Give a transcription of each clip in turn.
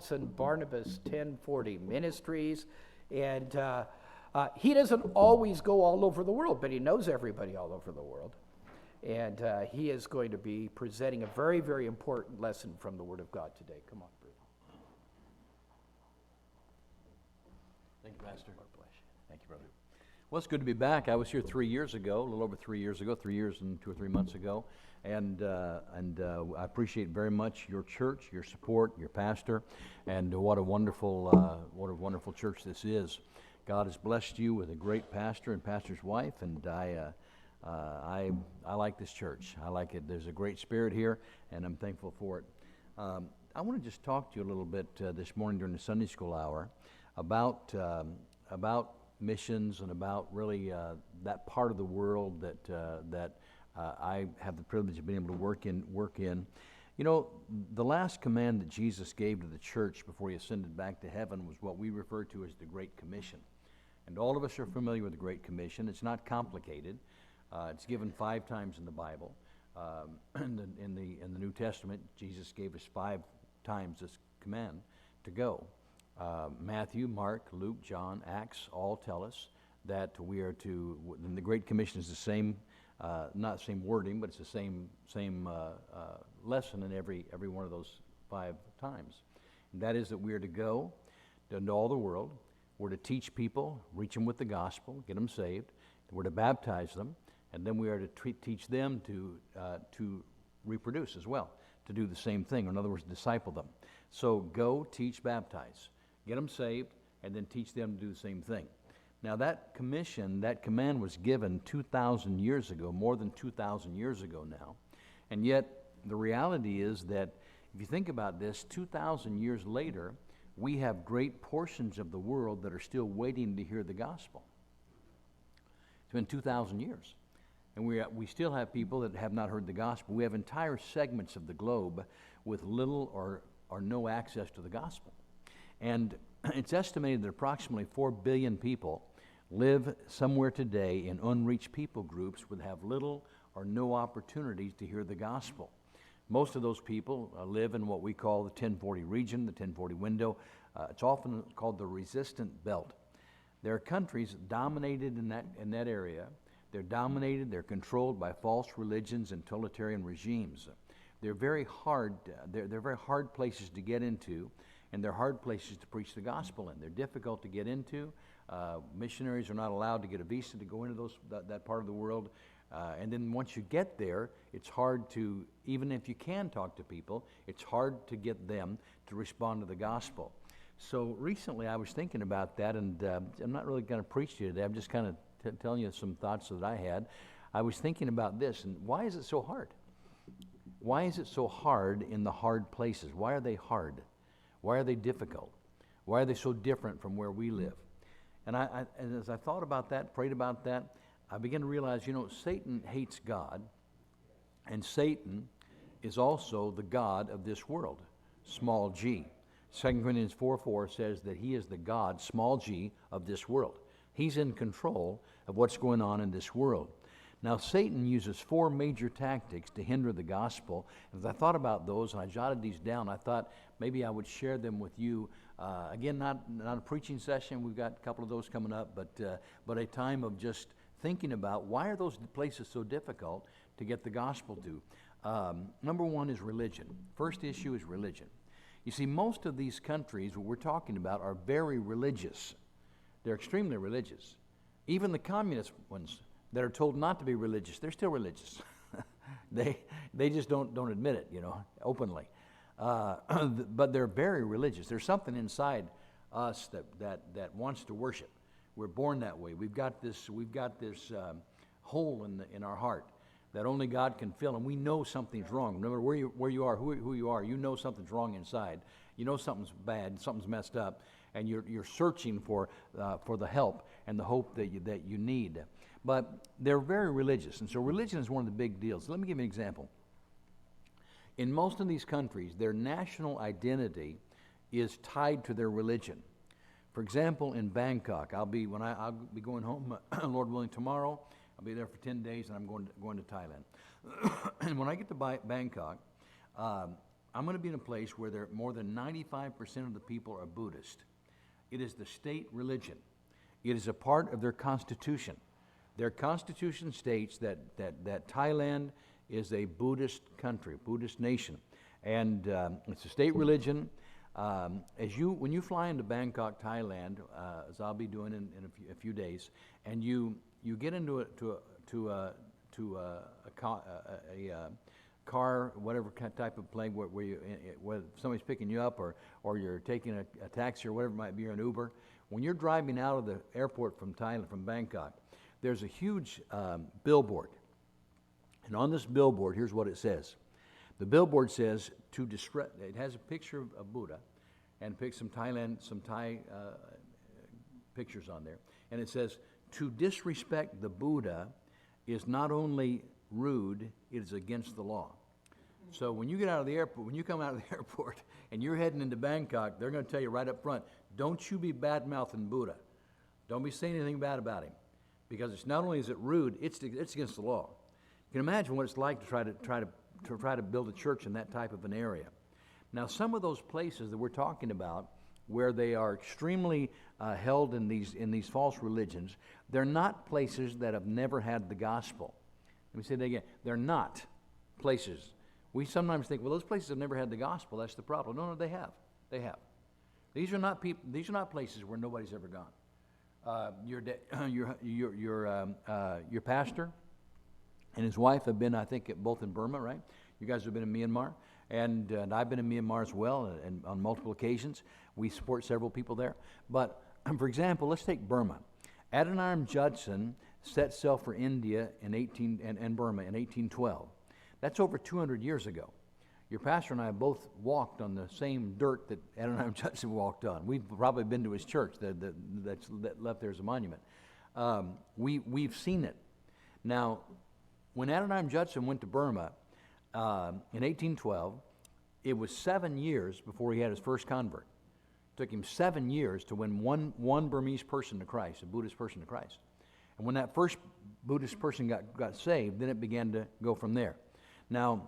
Tomlinson, Barnabas 1040 Ministries. And he doesn't always go all over the world, but he knows everybody all over the world. And he is going to be presenting a very, very important lesson from the Word of God today. Come on, Bruno. Thank you, Pastor. Thank you, brother. Well, it's good to be back. I was here 3 years ago, a little over 3 years ago, 3 years and 2 or 3 months ago. And I appreciate very much your church, your support, your pastor, and what a wonderful church this is. God has blessed you with a great pastor and pastor's wife, and I like this church. I like it. There's a great spirit here, and I'm thankful for it. I want to just talk to you a little bit this morning during the Sunday school hour about missions and about really that part of the world that I have the privilege of being able to work in. You know, the last command that Jesus gave to the church before he ascended back to heaven was what we refer to as the Great Commission. And all of us are familiar with the Great Commission. It's not complicated. It's given 5 times in the Bible. In the New Testament, Jesus gave us 5 times this command to go. Matthew, Mark, Luke, John, Acts all tell us that we are to, and the Great Commission is the same, not the same wording, but it's the same lesson in every one of those 5 times. And that is that we are to go into all the world. We're to teach people, reach them with the gospel, get them saved. We're to baptize them, and then we are to teach them to reproduce as well, to do the same thing. In other words, disciple them. So go, teach, baptize. Get them saved, and then teach them to do the same thing. Now that commission, that command was given 2,000 years ago, more than 2,000 years ago now. And yet, the reality is that if you think about this, 2,000 years later, we have great portions of the world that are still waiting to hear the gospel. It's been 2,000 years. And we still have people that have not heard the gospel. We have entire segments of the globe with little or no access to the gospel. And it's estimated that approximately 4 billion people live somewhere today in unreached people groups that have little or no opportunities to hear the gospel. Most of those people live in what we call the 1040 region, the 1040 window. It's often called the resistant belt. There are countries dominated in that area. They're dominated, they're controlled by false religions and totalitarian regimes. They're very hard, they're very hard places to get into, and they're hard places to preach the gospel in. They're difficult to get into. Missionaries are not allowed to get a visa to go into that part of the world. And then once you get there, it's hard to, even if you can talk to people, it's hard to get them to respond to the gospel. So recently I was thinking about that, and I'm not really going to preach to you today. I'm just kind of telling you some thoughts that I had. I was thinking about this, and why is it so hard? Why is it so hard in the hard places? Why are they hard? Why are they difficult? Why are they so different from where we live? And as I thought about that, prayed about that, I began to realize, Satan hates God, and Satan is also the god of this world, small g. 2 Corinthians 4:4 says that he is the god, small g, of this world. He's in control of what's going on in this world. Now, Satan uses 4 major tactics to hinder the gospel. As I thought about those, and I jotted these down, I thought maybe I would share them with you. Again, not a preaching session. We've got a couple of those coming up, but a time of just thinking about why are those places so difficult to get the gospel to. Number 1 is religion. First issue is religion. You see, most of these countries, what we're talking about, are very religious. They're extremely religious. Even the communist ones that are told not to be religious, they're still religious. They just don't admit it, openly. But they're very religious. There's something inside us that wants to worship. We're born that way. We've got this hole in our heart that only God can fill, and we know something's wrong. No matter where you are, who you are, you know something's wrong inside. You know something's bad, something's messed up, and you're searching for the help and the hope that you need. But they're very religious, and so religion is one of the big deals. Let me give you an example. In most of these countries, their national identity is tied to their religion. For example, in Bangkok, I'll be going home, Lord willing, tomorrow. I'll be there for 10 days, and I'm going to Thailand. And when I get to Bangkok, I'm going to be in a place where more than 95% of the people are Buddhist. It is the state religion. It is a part of their constitution. Their constitution states that Thailand is a Buddhist country, Buddhist nation, and it's a state religion. When you fly into Bangkok, Thailand, as I'll be doing in a few days, and you get into a car, whatever type of plane where somebody's picking you up, or you're taking a taxi or whatever it might be, or an Uber. When you're driving out of the airport from Bangkok, there's a huge billboard, and on this billboard, here's what it says. The billboard says, it has a picture of Buddha, and some Thai pictures on there, and it says, to disrespect the Buddha is not only rude, it is against the law. So when you get out of the airport, when you come out of the airport and you're heading into Bangkok, they're going to tell you right up front, don't you be bad-mouthing Buddha. Don't be saying anything bad about him, because it's not only is it rude, it's against the law. You can imagine what it's like to try to build a church in that type of an area. Now, some of those places that we're talking about, where they are extremely held in these false religions, they're not places that have never had the gospel. Let me say that again. They're not places. We sometimes think, well, those places have never had the gospel. That's the problem. No, they have. They have. These are not places where nobody's ever gone. Your pastor and his wife have been, I think, both in Burma, right? You guys have been in Myanmar, and I've been in Myanmar as well, and on multiple occasions. We support several people there. But, for example, let's take Burma. Adoniram Judson set sail for India and Burma in 1812. That's over 200 years ago. Your pastor and I both walked on the same dirt that Adoniram Judson walked on. We've probably been to his church that's left there as a monument. We've seen it. Now, when Adoniram Judson went to Burma in 1812, it was 7 years before he had his first convert. It took him 7 years to win one Burmese person to Christ, a Buddhist person to Christ. And when that first Buddhist person got saved, then it began to go from there. Now,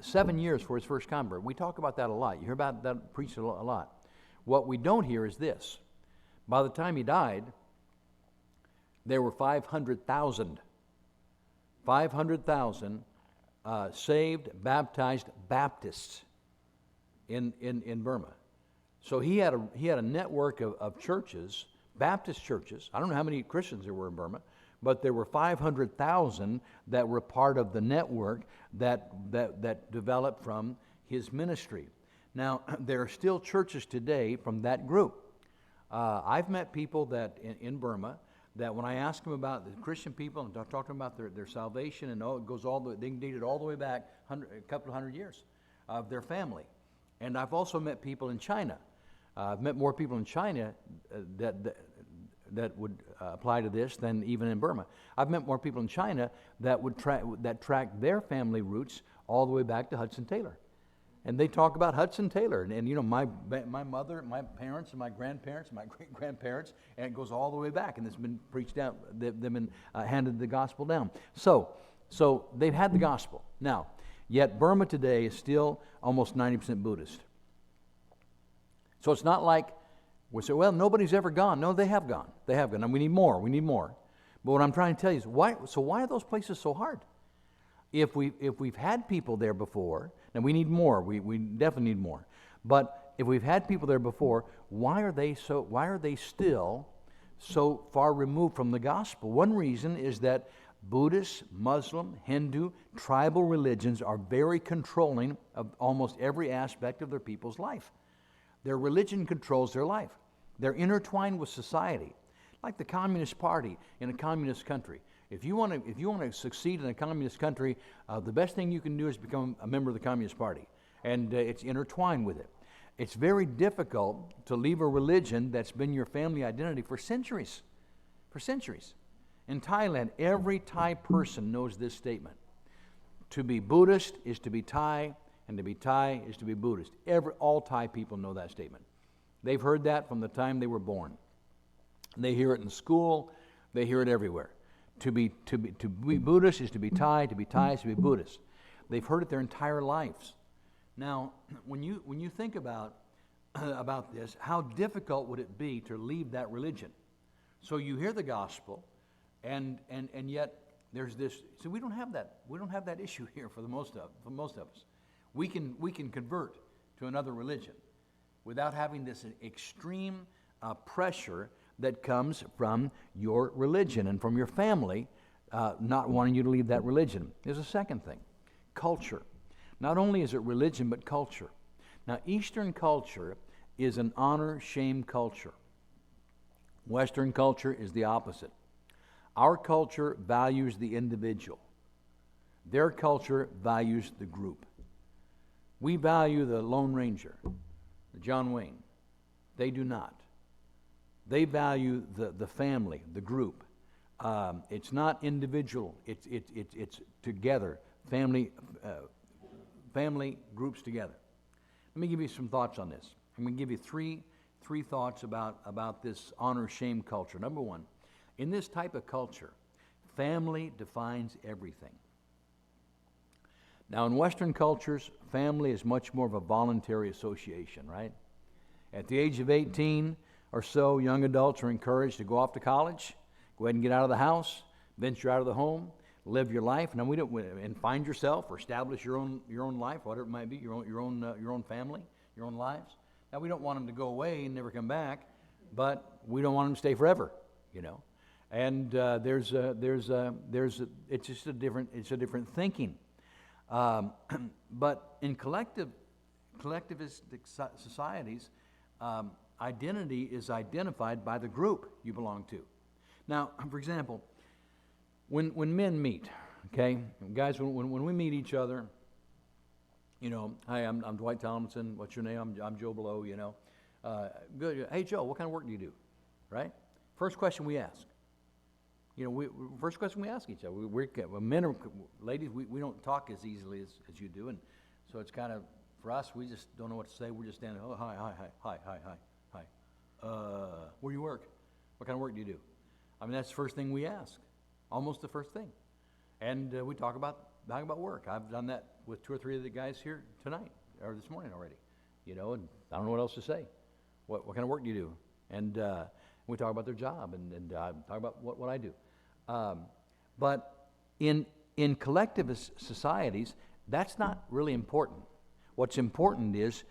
7 years for his first convert. We talk about that a lot. You hear about that preached a lot. What we don't hear is this. By the time he died, there were 500,000 saved, baptized Baptists in Burma. So he had a network of churches, Baptist churches. I don't know how many Christians there were in Burma, but there were 500,000 that were part of the network that developed from his ministry. Now, there are still churches today from that group. I've met people that in Burma that when I ask them about the Christian people and talk to them about their salvation, and it goes they can date it all the way back a couple of hundred years of their family. And I've also met people in China. I've met more people in China that would apply to this than even in Burma. I've met more people in China that track their family roots all the way back to Hudson Taylor. And they talk about Hudson Taylor, and you know, my mother, my parents, and my grandparents, and my great-grandparents, and it goes all the way back, and it's been preached out, they've been handed the gospel down. So they've had the gospel. Now, yet Burma today is still almost 90% Buddhist. So it's not like we say, well, nobody's ever gone. No, they have gone. They have gone, and we need more. But what I'm trying to tell you is, why are those places so hard? If we've had people there before, and we need more, we definitely need more. But if we've had people there before, why are they still so far removed from the gospel? One reason is that Buddhist, Muslim, Hindu, tribal religions are very controlling of almost every aspect of their people's life. Their religion controls their life. They're intertwined with society, like the Communist Party in a communist country. If you want to succeed in a communist country, the best thing you can do is become a member of the Communist Party, and it's intertwined with it. It's very difficult to leave a religion that's been your family identity for centuries. For centuries. In Thailand, every Thai person knows this statement. To be Buddhist is to be Thai, and to be Thai is to be Buddhist. All Thai people know that statement. They've heard that from the time they were born. They hear it in school. They hear it everywhere. To be Buddhist is to be Thai is to be Buddhist. They've heard it their entire lives. Now, when you think about about this, how difficult would it be to leave that religion? So you hear the gospel, and yet there's this. So we don't have that issue here for most of us. We can convert to another religion without having this extreme pressure that comes from your religion and from your family not wanting you to leave that religion. There's a second thing, culture. Not only is it religion, but culture. Now, Eastern culture is an honor-shame culture. Western culture is the opposite. Our culture values the individual. Their culture values the group. We value the Lone Ranger, the John Wayne. They do not. They value the family, the group. It's not individual. It's together. Family groups together. Let me give you some thoughts on this. I'm going to give you three thoughts about this honor-shame culture. Number one, in this type of culture, family defines everything. Now, in Western cultures, family is much more of a voluntary association, right? At the age of 18 or so, young adults are encouraged to go off to college, go ahead and get out of the house, venture out of the home, live your life. Now, and find yourself or establish your own life, whatever it might be, your own family, your own lives. Now, we don't want them to go away and never come back, but we don't want them to stay forever, you know. And it's just a different thinking. But in collectivistic societies, identity is identified by the group you belong to. Now, for example, when men meet, okay, guys, when we meet each other, you know, hi, I'm Dwight Tomlinson. What's your name? I'm Joe Below. You know, good. Hey, Joe, what kind of work do you do? Right? First question we ask. You know, first question we ask each other. Men or ladies, we don't talk as easily as you do, and so it's kind of for us. We just don't know what to say. We're just standing. Oh, hi. Where do you work? What kind of work do you do? I mean, that's the first thing we ask. Almost the first thing, and we talk about work. I've done that with 2 or 3 of the guys here tonight or this morning already. You know, and I don't know what else to say. What kind of work do you do? And we talk about their job and talk about what I do. But in collectivist societies, that's not really important. What's important is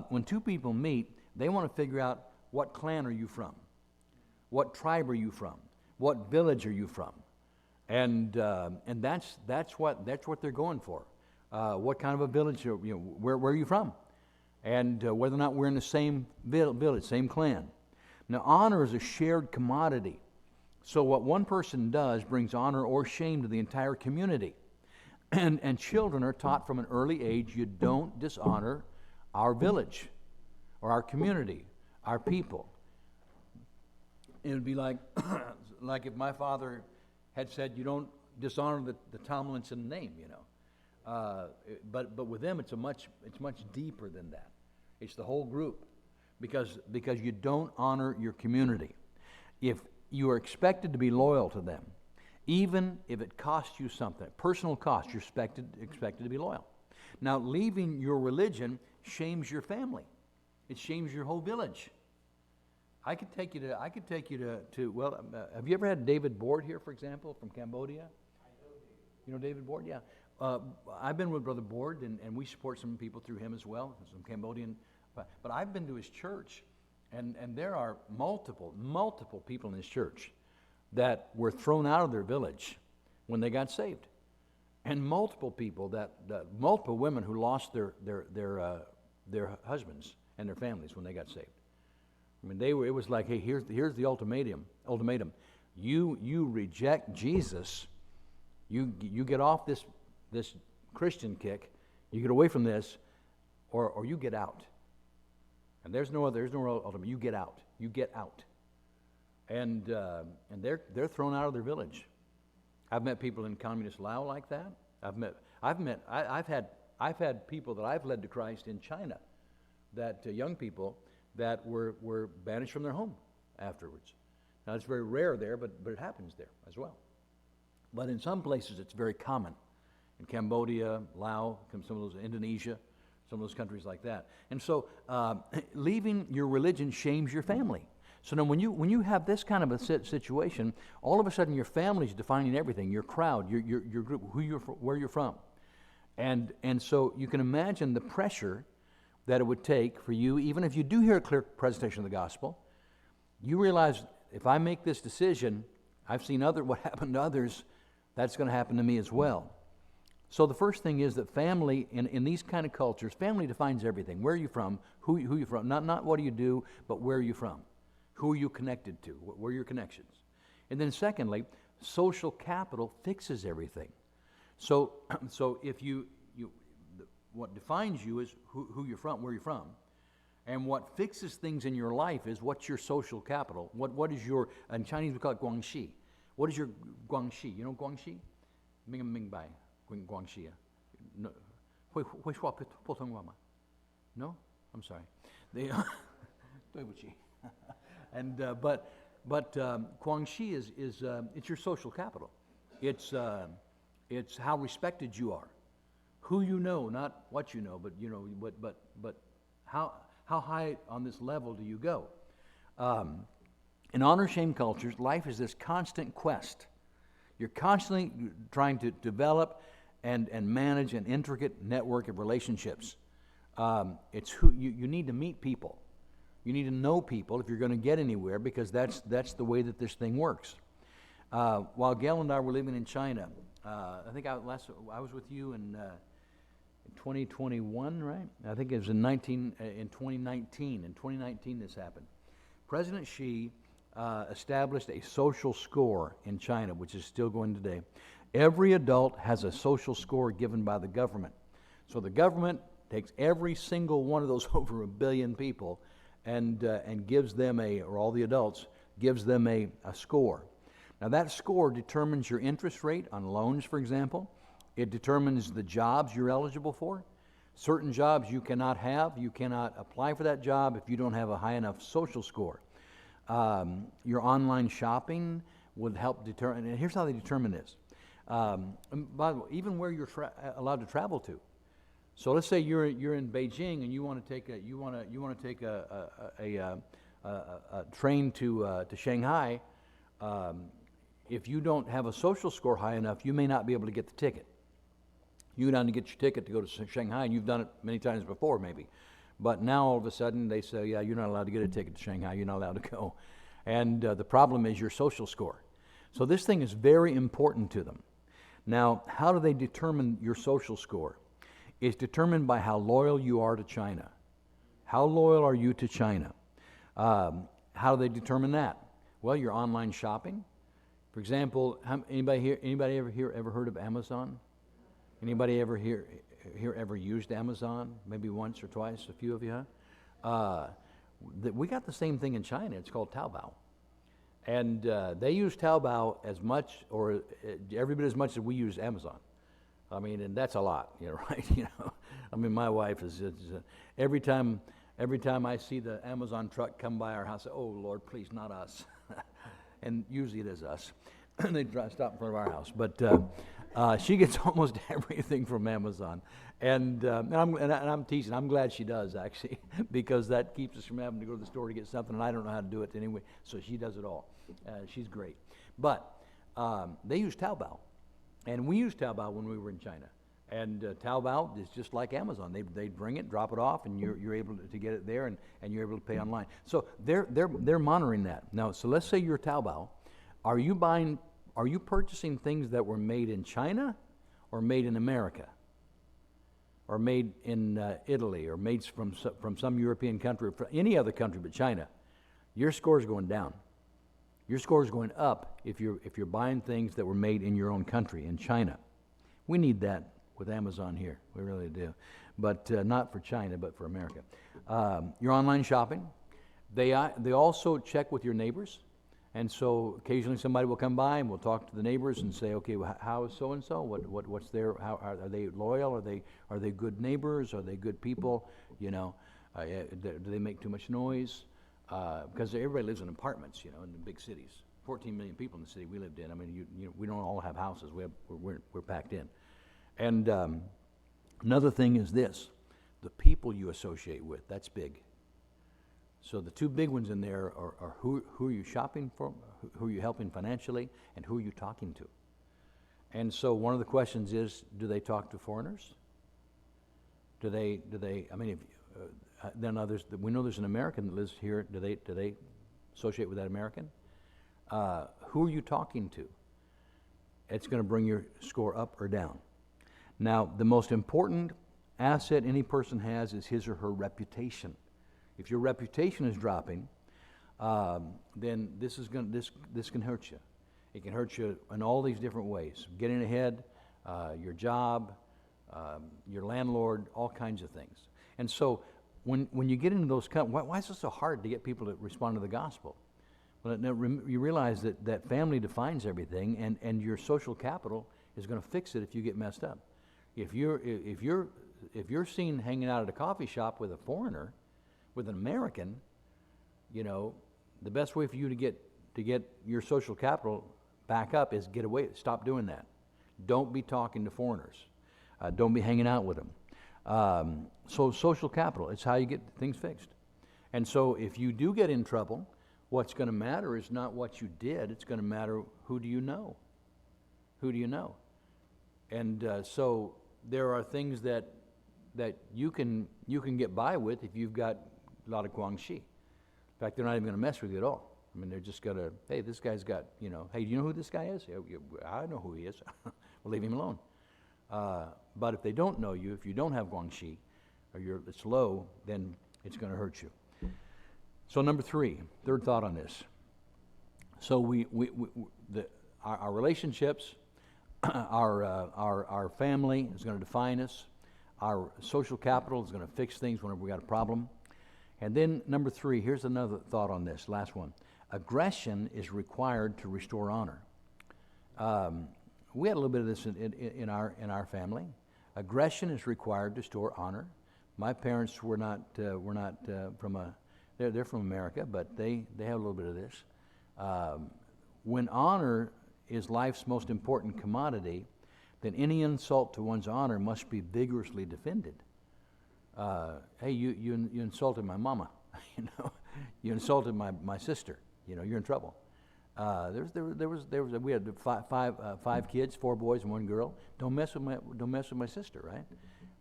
when 2 people meet, they want to figure out what clan are you from, what tribe are you from, what village are you from, and that's what they're going for. What kind of a village? Where are you from, and whether or not we're in the same village, same clan. Now, honor is a shared commodity. So what one person does brings honor or shame to the entire community. And children are taught from an early age, you don't dishonor our village or our community, our people. It would be like if my father had said, you don't dishonor the Tomlinson name, you know. But with them, it's much deeper than that. It's the whole group, because you don't honor your community. If you are expected to be loyal to them, even if it costs you something, personal cost, you're expected to be loyal. Now, leaving your religion shames your family. It shames your whole village. I could take you to well, have you ever had David Board here, for example, from Cambodia? I know David. You know David Board? Yeah. I've been with Brother Board, and we support some people through him as well, some Cambodian. But I've been to his church, and there are multiple people in his church that were thrown out of their village when they got saved, and multiple people multiple women who lost their husbands and their families when they got saved. I mean, it was like, hey, here's the ultimatum. You reject Jesus, you get off this Christian kick, you get away from this, or you get out. And there's no ultimate. You get out. You get out. And they're thrown out of their village. I've met people in communist Laos like that. I've had people that I've led to Christ in China, that young people that were banished from their home afterwards. Now, it's very rare there, but it happens there as well. But in some places, it's very common. In Cambodia, Laos, some of those, Indonesia, some of those countries like that. And so leaving your religion shames your family. So now when you have this kind of a situation, all of a sudden your family's defining everything, your crowd, your group, where you're from. And so you can imagine the pressure that it would take for you, even if you do hear a clear presentation of the gospel, you realize if I make this decision, I've seen what happened to others, that's going to happen to me as well. So the first thing is that family, in these kind of cultures, family defines everything. Where are you from? Who you from? Not what do you do, but where are you from? Who are you connected to? Where are your connections? And then secondly, social capital fixes everything. So if what defines you is who you're from, where you're from. And what fixes things in your life is what's your social capital. What is your, in Chinese we call it guangxi. What is your guangxi? You know guangxi? 明白 guangxi. No, 会说普通话吗? No? I'm sorry. 对不起. And but guangxi is it's your social capital. It's how respected you are. Who you know, not what you know, but you know, but how high on this level do you go? In honor-shame cultures, life is this constant quest. You're constantly trying to develop and manage an intricate network of relationships. It's who you need to meet people. You need to know people if you're going to get anywhere, because that's the way that this thing works. While Gail and I were living in China, I think I was with you in 2021, right? I think it was in 2019. In 2019, this happened. President Xi established a social score in China, which is still going today. Every adult has a social score given by the government. So the government takes every single one of those over 1 billion people and gives them or all the adults, gives them a score. Now that score determines your interest rate on loans, for example. It determines the jobs you're eligible for. Certain jobs you cannot have. You cannot apply for that job if you don't have a high enough social score. Your online shopping would help determine, and here's how they determine this. And by the way, even where you're allowed to travel to. So let's say you're in Beijing and you want to take a train to Shanghai. If you don't have a social score high enough, you may not be able to get the ticket. You go down to get your ticket to go to Shanghai, and you've done it many times before, maybe. But now all of a sudden they say, yeah, you're not allowed to get a ticket to Shanghai. You're not allowed to go. And the problem is your social score. So this thing is very important to them. Now, how do they determine your social score? It's determined by how loyal you are to China. How loyal are you to China? How do they determine that? Well, your online shopping. For example, anybody ever heard of Amazon? Anybody ever ever used Amazon? Maybe once or twice, a few of you, huh? We got the same thing in China. It's called Taobao. And they use Taobao as much, or every bit as much as we use Amazon. I mean, and that's a lot, right? I mean, my wife is every time I see the Amazon truck come by our house, oh Lord, please, not us. And usually it is us. They stop in front of our house, but she gets almost everything from Amazon, and I'm teasing. I'm glad she does, actually, because that keeps us from having to go to the store to get something, and I don't know how to do it anyway. So she does it all. She's great, but they use Taobao, and we used Taobao when we were in China. And Taobao is just like Amazon. They bring it, drop it off, and you're able to get it there, and you're able to pay online. So they're monitoring that now. So let's say you're Taobao. Are you purchasing things that were made in China, or made in America, or made in Italy, or made from some European country, or any other country but China? Your score is going down. Your score is going up if you're buying things that were made in your own country, in China. We need that with Amazon here. We really do. But not for China, but for America. Your online shopping. They also check with your neighbors. And so occasionally somebody will come by and we'll talk to the neighbors and say, okay, well, how is so-and-so? What's their, are they loyal? Are they good neighbors? Are they good people? Do they make too much noise? Because everybody lives in apartments, in the big cities. 14 million people in the city we lived in. I mean, we don't all have houses. We're packed in. And another thing is this. the people you associate with. That's big. So the two big ones in there are who are you shopping for, who are you helping financially, and who are you talking to. And so one of the questions is, do they talk to foreigners? Do they? I mean, then others. We know there's an American that lives here. Do they associate with that American? Who are you talking to? It's going to bring your score up or down. Now, the most important asset any person has is his or her reputation. If your reputation is dropping, then this can hurt you. It can hurt you in all these different ways. Getting ahead, your job, your landlord, all kinds of things. And so when you get into those why is it so hard to get people to respond to the gospel? Well, you realize that family defines everything, and your social capital is going to fix it if you get messed up. If you're seen hanging out at a coffee shop with a foreigner, with an American, the best way for you to get your social capital back up is get away. Stop doing that. Don't be talking to foreigners. Don't be hanging out with them. So social capital, it's how you get things fixed. And so if you do get in trouble, what's going to matter is not what you did. It's going to matter who do you know. Who do you know? And so there are things that you can get by with if you've got a lot of guangxi. In fact, they're not even going to mess with you at all. I mean, they're just going to, hey, this guy's got, hey, do you know who this guy is? Yeah, I know who he is. We'll leave him alone. But if they don't know you, if you don't have guangxi, or it's low, then it's going to hurt you. So number three, third thought on this. So our relationships, our family is going to define us. Our social capital is going to fix things whenever we got a problem. And then number three, here's another thought on this, last one. Aggression is required to restore honor. We had a little bit of this in our family. Aggression is required to restore honor. My parents were not from they're from America, but they have a little bit of this. When honor is life's most important commodity, then any insult to one's honor must be vigorously defended. Hey, you insulted my mama, you insulted my sister, you're in trouble. We had five kids, 4 boys and 1 girl. Don't mess with my sister, right?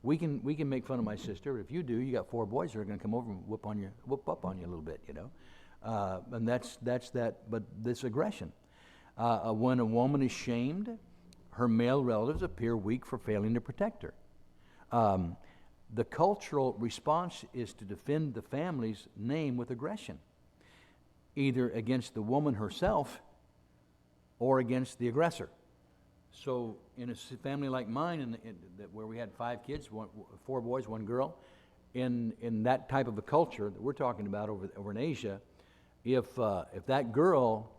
We can make fun of my sister, but if you do, you got 4 boys that are going to come over and whoop up on you a little bit, and that's that. But this aggression, when a woman is shamed, her male relatives appear weak for failing to protect her. The cultural response is to defend the family's name with aggression, either against the woman herself or against the aggressor. So in a family like mine, where we had 5 kids, 4 boys, 1 girl, in that type of a culture that we're talking about over in Asia, if that girl,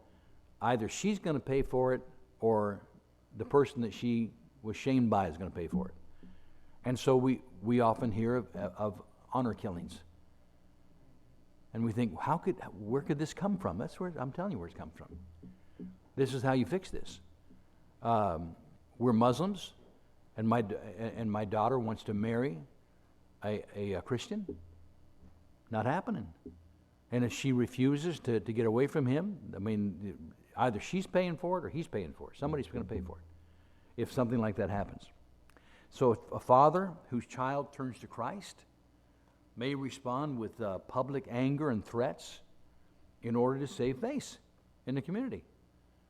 either she's going to pay for it or the person that she was shamed by is going to pay for it. And so we often hear of honor killings. And we think, where could this come from? That's where I'm telling you where it's come from. This is how you fix this. We're Muslims, and my daughter wants to marry a Christian. Not happening. And if she refuses to get away from him, I mean, either she's paying for it or he's paying for it. Somebody's going to pay for it if something like that happens. So a father whose child turns to Christ may respond with public anger and threats in order to save face in the community.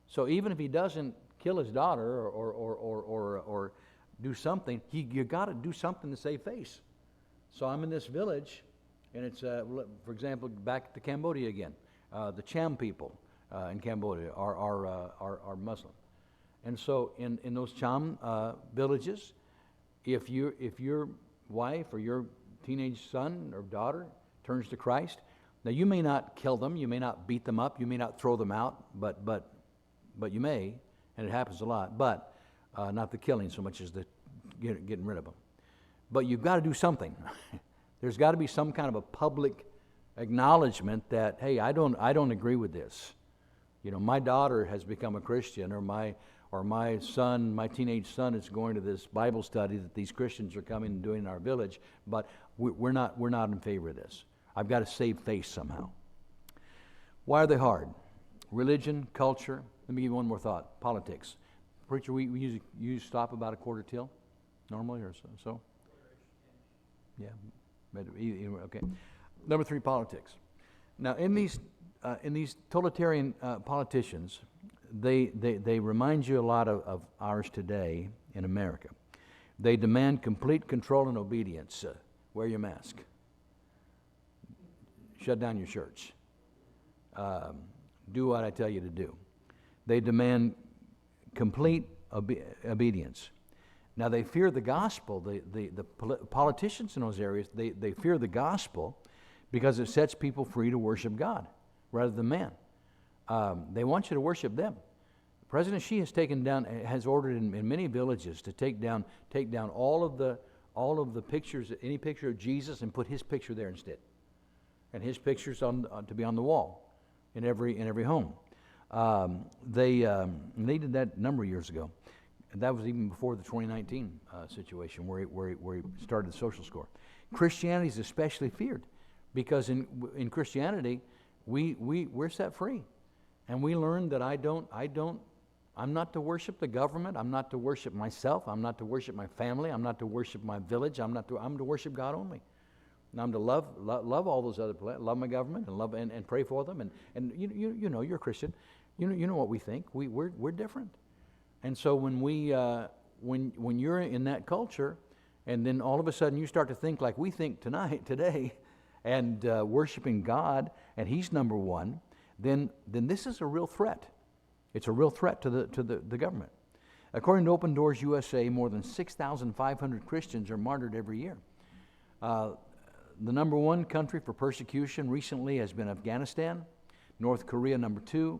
So even if he doesn't kill his daughter or do something, you got to do something to save face. So I'm in this village, and it's for example, back to Cambodia again. The Cham people in Cambodia are Muslim, and so in those Cham villages, if your wife or your teenage son or daughter turns to Christ, now you may not kill them, you may not beat them up, you may not throw them out, but you may, and it happens a lot, but not the killing so much as the getting rid of them. But you've got to do something. There's got to be some kind of a public acknowledgement that, hey, I don't agree with this. My daughter has become a Christian, or my son, my teenage son is going to this Bible study that these Christians are coming and doing in our village, but We're not in favor of this. I've got to save face somehow. Why are they hard? Religion, culture. Let me give you one more thought. Politics. Preacher, we usually stop about a quarter till normally, or so. Yeah. Okay. Number 3, politics. Now, in these totalitarian politicians, they remind you a lot of ours today in America. They demand complete control and obedience. Wear your mask. Shut down your church. Do what I tell you to do. They demand complete obedience. Now, they fear the gospel. The politicians in those areas, they fear the gospel because it sets people free to worship God rather than man. They want you to worship them. President Xi has ordered in many villages to take down all of the pictures, any picture of Jesus, and put his picture there instead, and his pictures to be on the wall in every home. They did that a number of years ago. And that was even before the 2019 situation where he started the social score. Christianity is especially feared because in Christianity we're set free, and we learn that I'm not to worship the government. I'm not to worship myself. I'm not to worship my family. I'm not to worship my village. I'm to worship God only. And I'm to love all those other love my government and love and pray for them. And you know you're a Christian. You know what we think. We're different. And so when you're in that culture, and then all of a sudden you start to think like we think today, and worshiping God, and He's number one, then this is a real threat. It's a real threat to the government. According to Open Doors USA, more than 6,500 Christians are martyred every year. The number one country for persecution recently has been Afghanistan, North Korea number 2,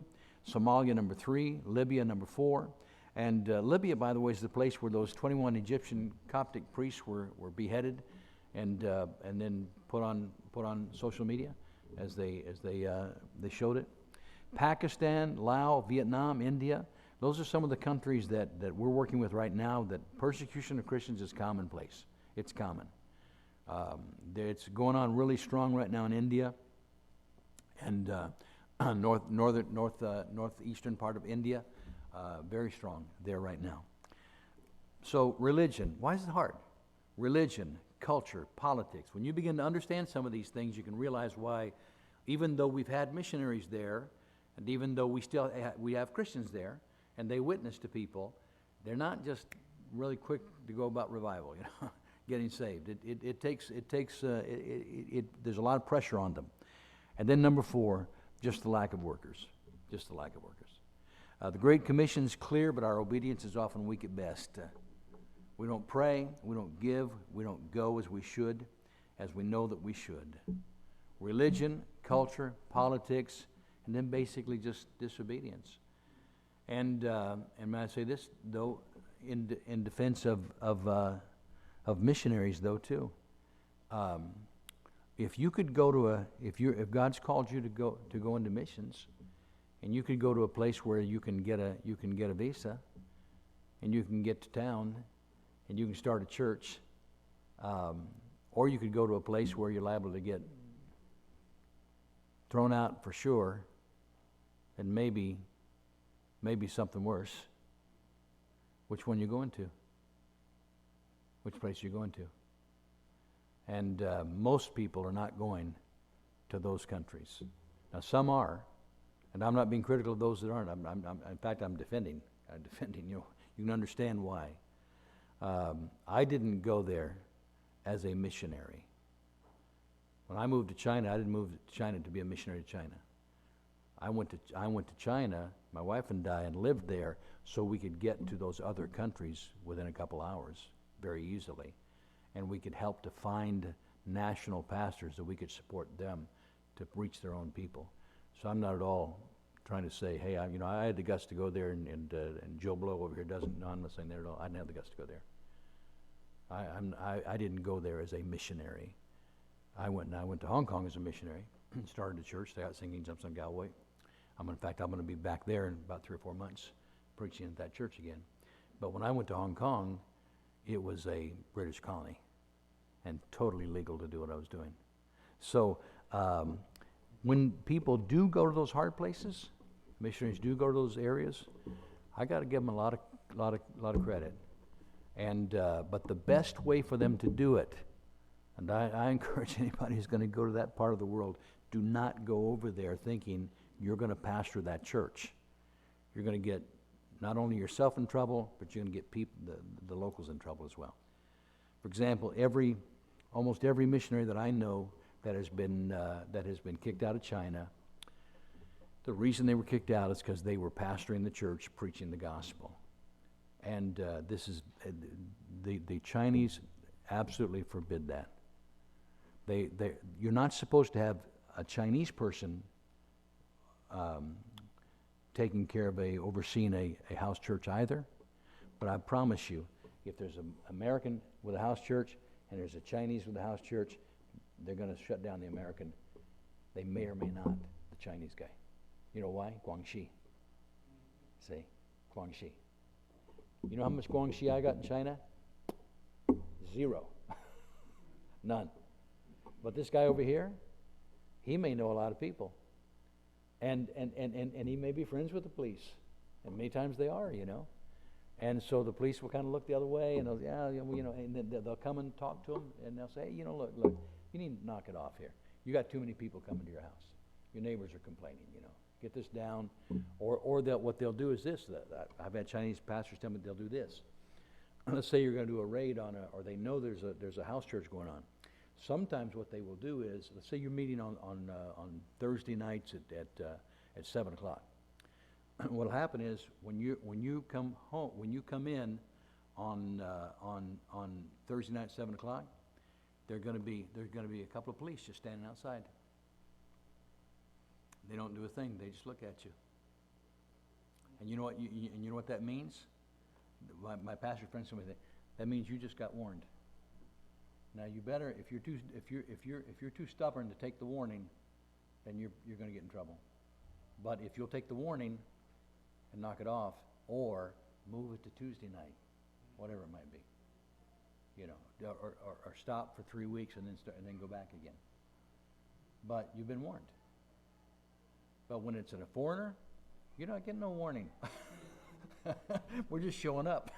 Somalia number 3, Libya number 4. And Libya, by the way, is the place where those 21 Egyptian Coptic priests were beheaded and then put on social media as they showed it. Pakistan, Laos, Vietnam, India, those are some of the countries that we're working with right now that persecution of Christians is commonplace. It's common. It's going on really strong right now in India and northeastern part of India. Very strong there right now. So religion, why is it hard? Religion, culture, politics. When you begin to understand some of these things, you can realize why, even though we've had missionaries there, and even though we have Christians there, and they witness to people, they're not just really quick to go about revival, getting saved. There's a lot of pressure on them. And then number 4, just the lack of workers. Just the lack of workers. The Great Commission is clear, but our obedience is often weak at best. We don't pray, we don't give, we don't go as we should, as we know that we should. Religion, culture, politics, and then basically just disobedience. And may I say this, though, in defense of missionaries, though, too. If you could go if God's called you to go into missions, and you could go to a place where you can get a visa, and you can get to town, and you can start a church, or you could go to a place where you're liable to get thrown out for sure, and maybe something worse. Which one you going to? Which place you going to? And most people are not going to those countries. Now some are. And I'm not being critical of those that aren't. In fact, I'm defending. You can understand why. I didn't go there as a missionary. When I moved to China, I didn't move to China to be a missionary to China. I went to China, my wife and I, and lived there so we could get to those other countries within a couple hours very easily, and we could help to find national pastors that we could support them to reach their own people. So I'm not at all trying to say, hey, I had the guts to go there, and Joe Blow over here doesn't. No, I'm not saying that at all. I didn't have the guts to go there. I didn't go there as a missionary. I went to Hong Kong as a missionary, started a church. They got singing Jumps on Galway. I'm going to be back there in about 3 or 4 months, preaching at that church again. But when I went to Hong Kong, it was a British colony, and totally legal to do what I was doing. So when people do go to those hard places, missionaries do go to those areas, I got to give them a lot of credit. And but the best way for them to do it, and I encourage anybody who's going to go to that part of the world, do not go over there thinking you're going to pastor that church. You're going to get not only yourself in trouble, but you're going to get people, the locals in trouble as well. For example, almost every missionary that I know that has been kicked out of China, the reason they were kicked out is because they were pastoring the church, preaching the gospel. And the Chinese absolutely forbid that. You're not supposed to have a Chinese person taking care of overseeing a house church either. But I promise you, if there's an American with a house church and there's a Chinese with a house church, they're going to shut down the American. They may or may not, the Chinese guy. You know why? Guangxi. See? Guangxi. You know how much Guangxi I got in China? 0. None. But this guy over here, he may know a lot of people. And he may be friends with the police. And many times they are, you know. And so the police will kind of look the other way, and they'll, and then they'll come and talk to him, and they'll say, hey, look, you need to knock it off here. You got too many people coming to your house. Your neighbors are complaining, Get this down. Or what they'll do is this. I've had Chinese pastors tell me they'll do this. Let's say you're going to do a raid or they know there's a house church going on. Sometimes what they will do is, let's say you're meeting on Thursday nights at 7 o'clock. What'll happen is when you come home, when you come in on Thursday night at 7 o'clock, there's going to be a couple of police just standing outside. They don't do a thing. They just look at you. And you know what? And you know what that means? My pastor friend told me that means you just got warned. Now you better, if you're too stubborn to take the warning, then you're going to get in trouble. But if you'll take the warning and knock it off, or move it to Tuesday night, whatever it might be, or stop for 3 weeks and then go back again. But you've been warned. But when it's a foreigner, you're not getting no warning. We're just showing up,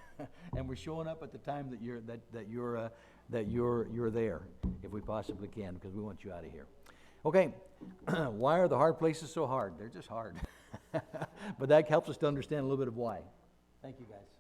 and we're showing up at the time that you're there, if we possibly can, because we want you out of here. Okay, why are the hard places so hard? They're just hard. But that helps us to understand a little bit of why. Thank you, guys.